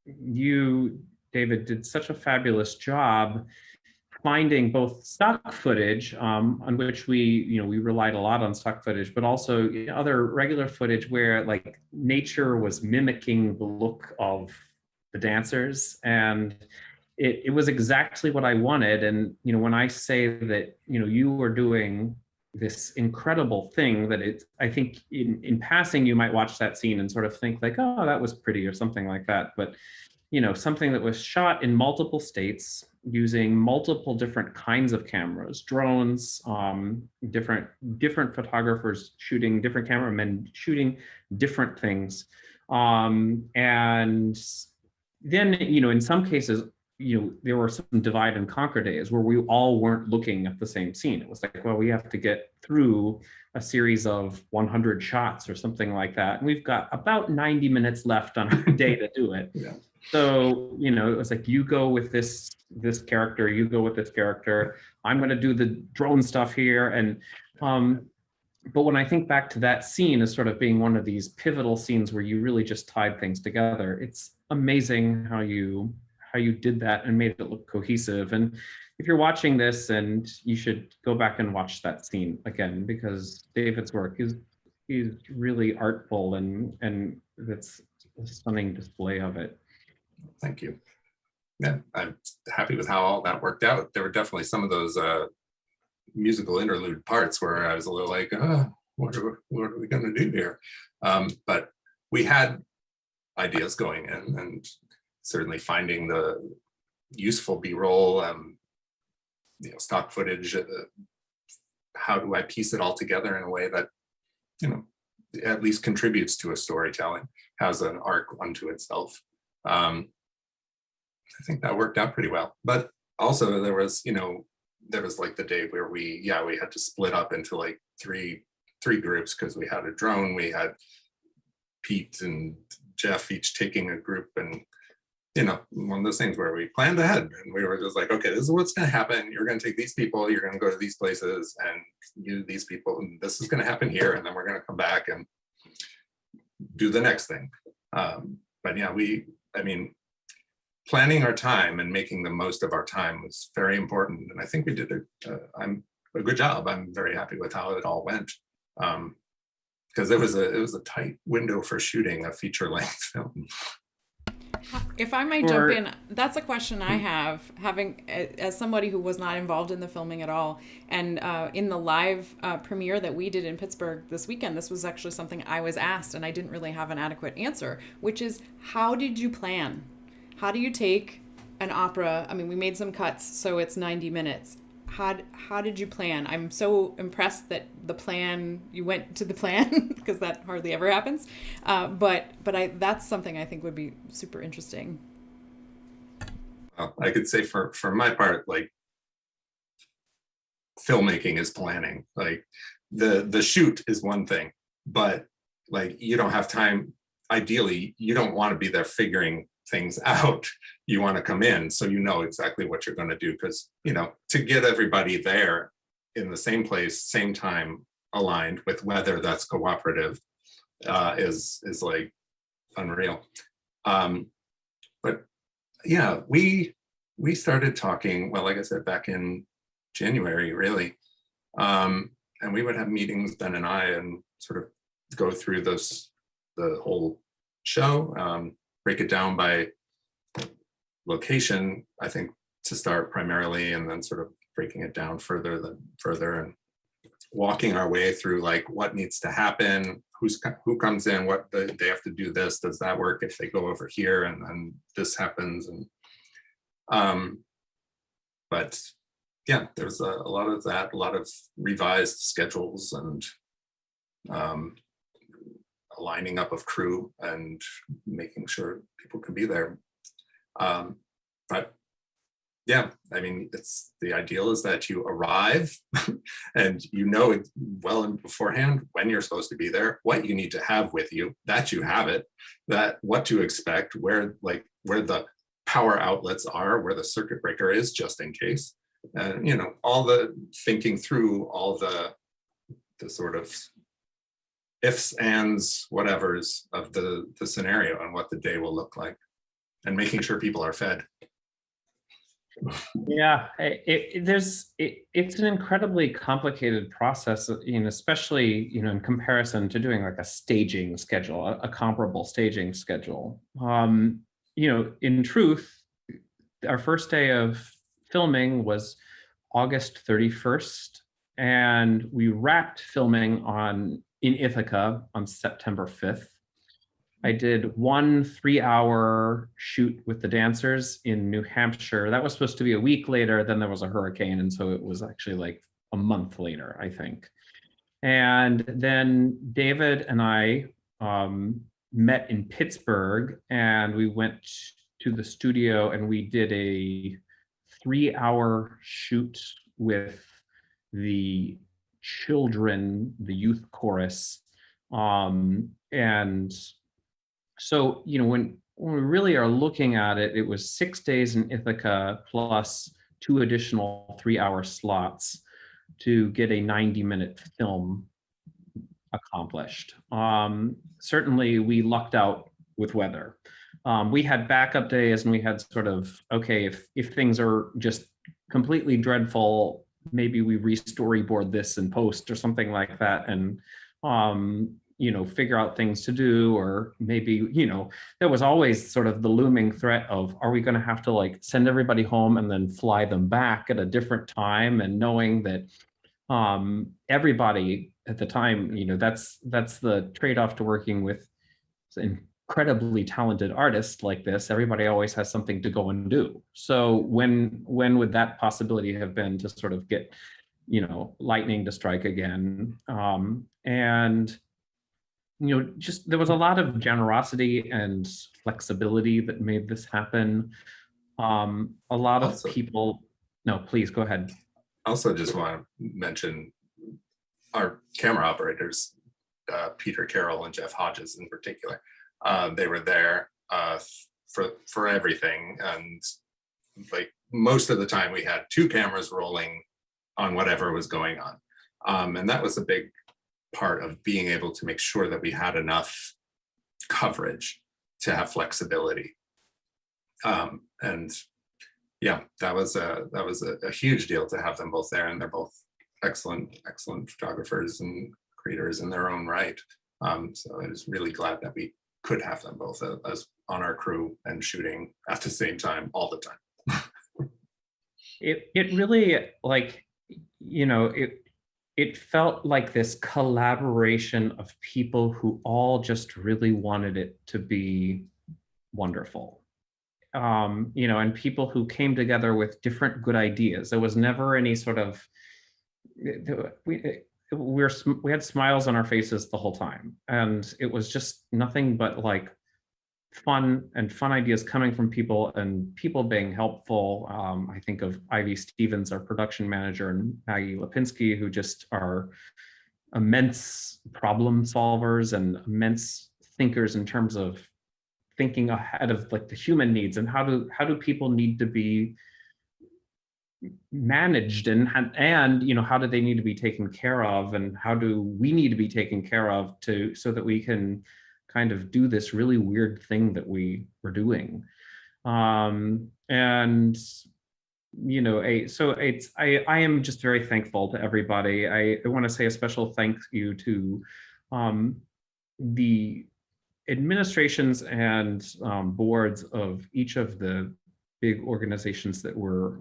you, David, did such a fabulous job finding both stock footage, on which we relied a lot on stock footage, but also other regular footage where like nature was mimicking the look of the dancers. And it was exactly what I wanted. And, when I say that, you were doing this incredible thing that I think in passing, you might watch that scene and sort of think like, oh, that was pretty or something like that. But, something that was shot in multiple states using multiple different kinds of cameras, drones, different photographers shooting, different cameramen shooting different things. And then, in some cases, there were some divide and conquer days where we all weren't looking at the same scene. It was like, well, we have to get through a series of 100 shots or something like that. And we've got about 90 minutes left on our day to do it. Yeah. So, it was like, you go with this character, you go with this character, I'm going to do the drone stuff here. And, but when I think back to that scene as sort of being one of these pivotal scenes where you really just tied things together, it's amazing how you did that and made it look cohesive. And if you're watching this, and you should go back and watch that scene again, because David's work is really artful, and it's a stunning display of it. Thank you. Yeah, I'm happy with how all that worked out. There were definitely some of those musical interlude parts where I was a little like, what are we going to do here? But we had ideas going in, and certainly finding the useful B-roll, stock footage. How do I piece it all together in a way that, at least contributes to a storytelling, has an arc unto itself? I think that worked out pretty well. But also there was like the day where we had to split up into like three groups, because we had a drone, we had Pete and Jeff each taking a group, and one of those things where we planned ahead, and we were just like, okay, this is what's going to happen. You're going to take these people, you're going to go to these places, and you these people, and this is going to happen here, and then we're going to come back and do the next thing. But yeah, planning our time and making the most of our time was very important, and I think we did a good job. I'm very happy with how it all went, because it was a tight window for shooting a feature-length film. If I may Or- jump in, that's a question I have, having as somebody who was not involved in the filming at all, and in the live premiere that we did in Pittsburgh this weekend, this was actually something I was asked, and I didn't really have an adequate answer, which is, how did you plan? How do you take an opera? I mean, we made some cuts, so it's 90 minutes. How did you plan? I'm so impressed that you went to the plan, because that hardly ever happens. But that's something I think would be super interesting. Well, I could say for my part, like, filmmaking is planning. Like, the shoot is one thing, but like, you don't have time. Ideally, you don't want to be there figuring things out. You want to come in so you know exactly what you're going to do, because, you know, to get everybody there in the same place, same time, aligned with weather that's cooperative, is like unreal. But yeah, we started talking, well, like I said, back in January, really, and we would have meetings, Ben and I, and sort of go through the whole show, break it down by location, I think, to start primarily, and then sort of breaking it down further and walking our way through, like, what needs to happen, who comes in, what they have to do, this, does that work if they go over here, and then this happens. And but yeah, there's a lot of that, a lot of revised schedules, and aligning up of crew and making sure people can be there. But yeah, I mean, it's the ideal is that you arrive and you know well beforehand when you're supposed to be there, what you need to have with you, that you have it, that what to expect, where the power outlets are, where the circuit breaker is, just in case. And, you know, all the thinking through all the sort of ifs, ands, whatevers of the scenario and what the day will look like, and making sure people are fed. Yeah, it's an incredibly complicated process, you know, especially, you know, in comparison to doing like a staging schedule, a comparable staging schedule. You know, in truth, our first day of filming was August 31st, and we wrapped filming in Ithaca on September 5th. I did 1 3-hour shoot with the dancers in New Hampshire. That was supposed to be a week later, then there was a hurricane, and so it was actually like a month later, I think. And then David and I met in Pittsburgh, and we went to the studio and we did a 3-hour shoot with the children, the youth chorus. And so, you know, when we really are looking at it, it was 6 days in Ithaca plus 2 additional 3-hour slots to get a 90-minute film accomplished. Certainly, we lucked out with weather. We had backup days, and we had sort of, okay, if things are just completely dreadful, maybe we re-storyboard this in post or something like that, and you know, figure out things to do. Or maybe, you know, there was always sort of the looming threat of, are we going to have to like send everybody home and then fly them back at a different time? And knowing that everybody at the time, you know, that's the trade-off to working with incredibly talented artists like this. Everybody always has something to go and do. So when would that possibility have been to sort of get, you know, lightning to strike again? And you know, just there was a lot of generosity and flexibility that made this happen. A lot of people. No, please go ahead. Also, just want to mention our camera operators, Peter Carroll and Jeff Hodges in particular. They were there for everything, and like most of the time we had 2 cameras rolling on whatever was going on, and that was a big part of being able to make sure that we had enough coverage to have flexibility. And yeah, that was a huge deal to have them both there, and they're both excellent photographers and creators in their own right. So I was really glad that we could have them both as on our crew and shooting at the same time all the time. It really, like, you know, it felt like this collaboration of people who all just really wanted it to be wonderful. You know, and people who came together with different good ideas. There was never any sort of, we had smiles on our faces the whole time, and it was just nothing but like fun ideas coming from people and people being helpful. I think of Ivy Stevens, our production manager, and Maggie Lipinski, who just are immense problem solvers and immense thinkers in terms of thinking ahead of like the human needs and how do people need to be managed, and you know, how do they need to be taken care of, and how do we need to be taken care of so that we can kind of do this really weird thing that we were doing. And you know, I am just very thankful to everybody. I want to say a special thank you to the administrations and boards of each of the big organizations that were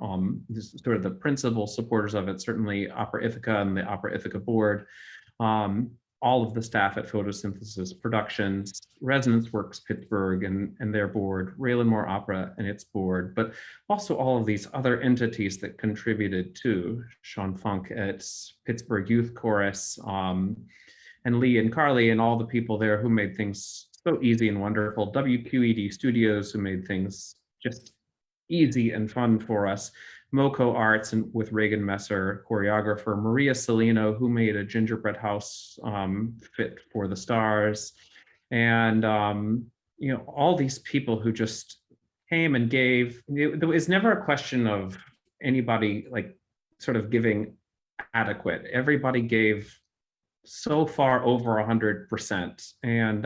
sort of the principal supporters of it, certainly Opera Ithaca and the Opera Ithaca board, all of the staff at Photosynthesis Productions, Resonance Works Pittsburgh and their board, Raylan Moore Opera and its board, but also all of these other entities that contributed to Sean Funk at Pittsburgh Youth Chorus, and Lee and Carly and all the people there who made things so easy and wonderful. WQED Studios, who made things just easy and fun for us. Moco Arts and with Reagan Messer, choreographer. Maria Salino, who made a gingerbread house fit for the stars. And you know, all these people who just came and gave. There was never a question of anybody like sort of giving adequate. Everybody gave so far over 100%, and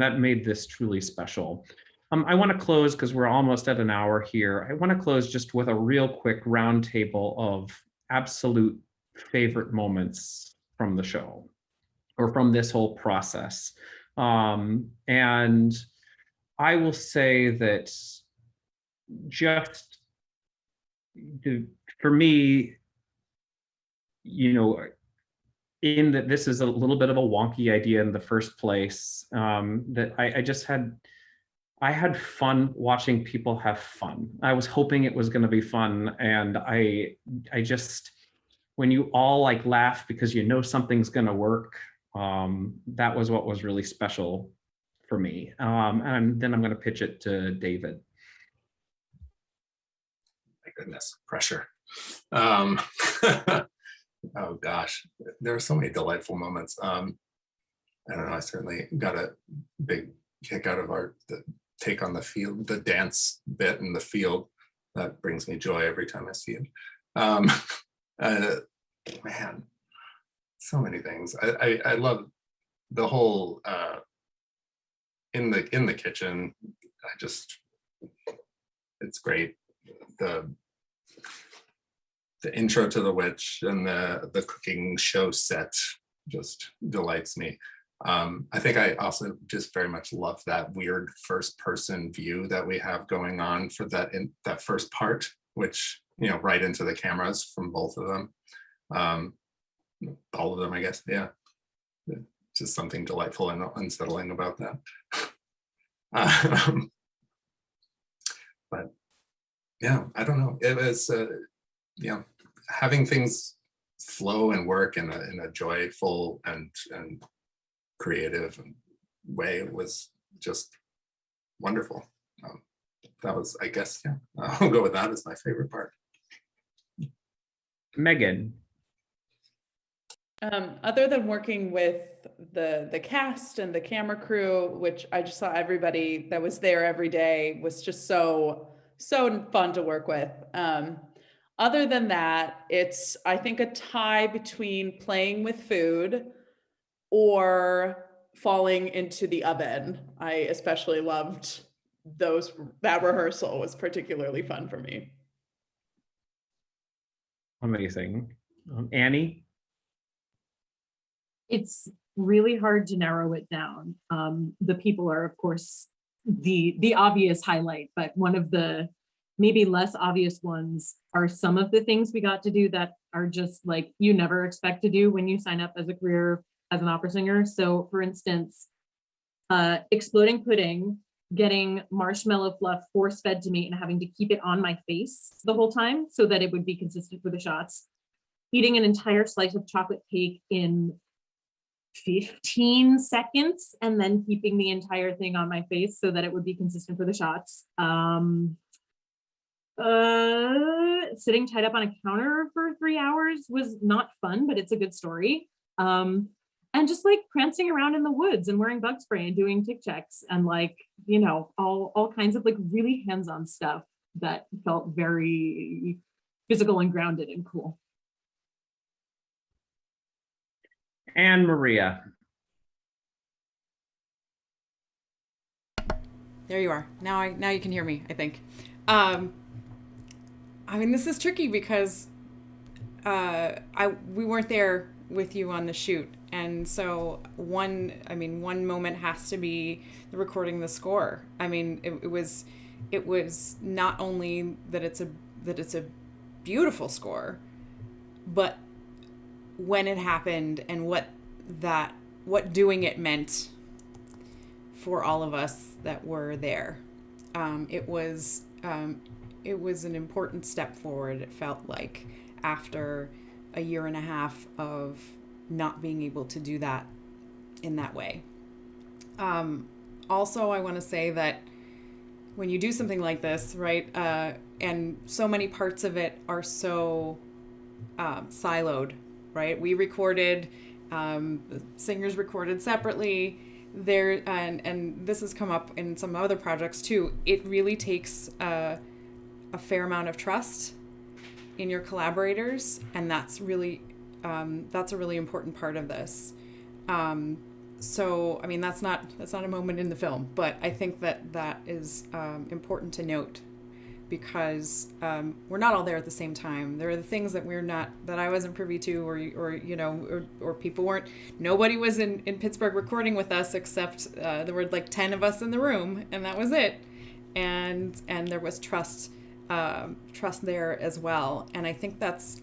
that made this truly special. I want to close, because we're almost at an hour here. I want to close just with a real quick roundtable of absolute favorite moments from the show, or from this whole process. And I will say that just for me, you know, in that this is a little bit of a wonky idea in the first place, that I had fun watching people have fun. I was hoping it was going to be fun, and I just, when you all like laugh because you know something's going to work, that was what was really special for me. And then I'm going to pitch it to David. My goodness, pressure. Oh gosh, there are so many delightful moments. I don't know, I certainly got a big kick out of the take on the field, the dance bit in the field. That brings me joy every time I see it. Man, so many things. I love the whole in the kitchen. It's great. The intro to the witch and the cooking show set just delights me. I think I also just very much love that weird first person view that we have going on for that first part, which, you know, right into the cameras from both of them. All of them, I guess. Yeah. Just something delightful and unsettling about that. But yeah, I don't know. It was, yeah, having things flow and work in a joyful and creative way was just wonderful. That was, I guess, yeah, I'll go with that as my favorite part. Megan. Other than working with the cast and the camera crew, which I just saw everybody that was there every day was just so fun to work with. Other than that, it's, I think, a tie between playing with food or falling into the oven. I especially loved that rehearsal was particularly fun for me. Amazing. Annie? It's really hard to narrow it down. The people are, of course, the obvious highlight, but one of the maybe less obvious ones are some of the things we got to do that are just like you never expect to do when you sign up as a career as an opera singer. So for instance, exploding pudding, getting marshmallow fluff force fed to me and having to keep it on my face the whole time so that it would be consistent with the shots. Eating an entire slice of chocolate cake in 15 seconds and then keeping the entire thing on my face so that it would be consistent for the shots. Sitting tied up on a counter for 3 hours was not fun, but it's a good story. And just like prancing around in the woods and wearing bug spray and doing tick checks and like, you know, all kinds of like really hands-on stuff that felt very physical and grounded and cool. And Maria. There you are. Now you can hear me, I think. I mean, this is tricky because we weren't there with you on the shoot. And so one moment has to be recording the score. I mean, it was not only that it's a beautiful score, but when it happened and what doing it meant for all of us that were there. It was an important step forward. It felt like after a year and a half of not being able to do that in that way. Also, I want to say that when you do something like this, right, and so many parts of it are so siloed, right? We recorded, singers recorded separately there, and this has come up in some other projects too. It really takes a fair amount of trust in your collaborators, and that's a really important part of this. So, I mean, that's not a moment in the film, but I think that is important to note, because we're not all there at the same time. There are the things that that I wasn't privy to, or people weren't. Nobody was in Pittsburgh recording with us except there were like 10 of us in the room, and that was it. And there was trust there as well. And I think that's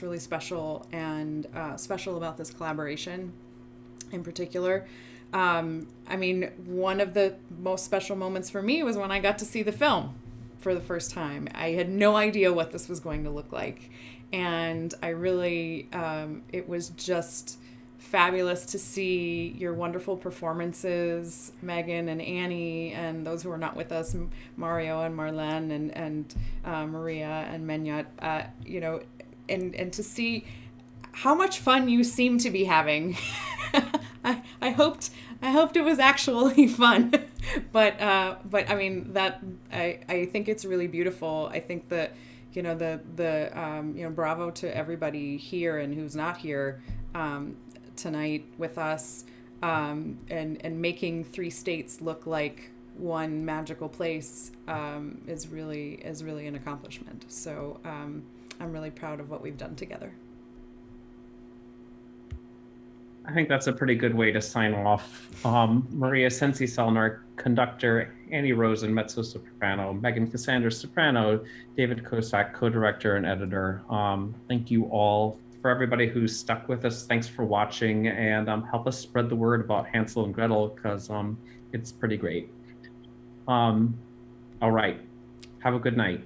really special and special about this collaboration in particular. I mean, one of the most special moments for me was when I got to see the film for the first time. I had no idea what this was going to look like. And I really, it was just fabulous to see your wonderful performances, Megan and Annie, and those who are not with us, Mario and Marlene and Maria and Menyat, and to see how much fun you seem to be having. I hoped it was actually fun, but I mean that I think it's really beautiful. I think that bravo to everybody here and who's not here tonight with us, and making 3 states look like one magical place is really an accomplishment. So I'm really proud of what we've done together. I think that's a pretty good way to sign off. Maria Sensi-Selner, conductor, Annie Rosen, mezzo-soprano, Megan Cassandra, soprano, David Kosak, co-director and editor. Thank you all. For everybody who's stuck with us, thanks for watching, and help us spread the word about Hansel and Gretel, because it's pretty great. All right, have a good night.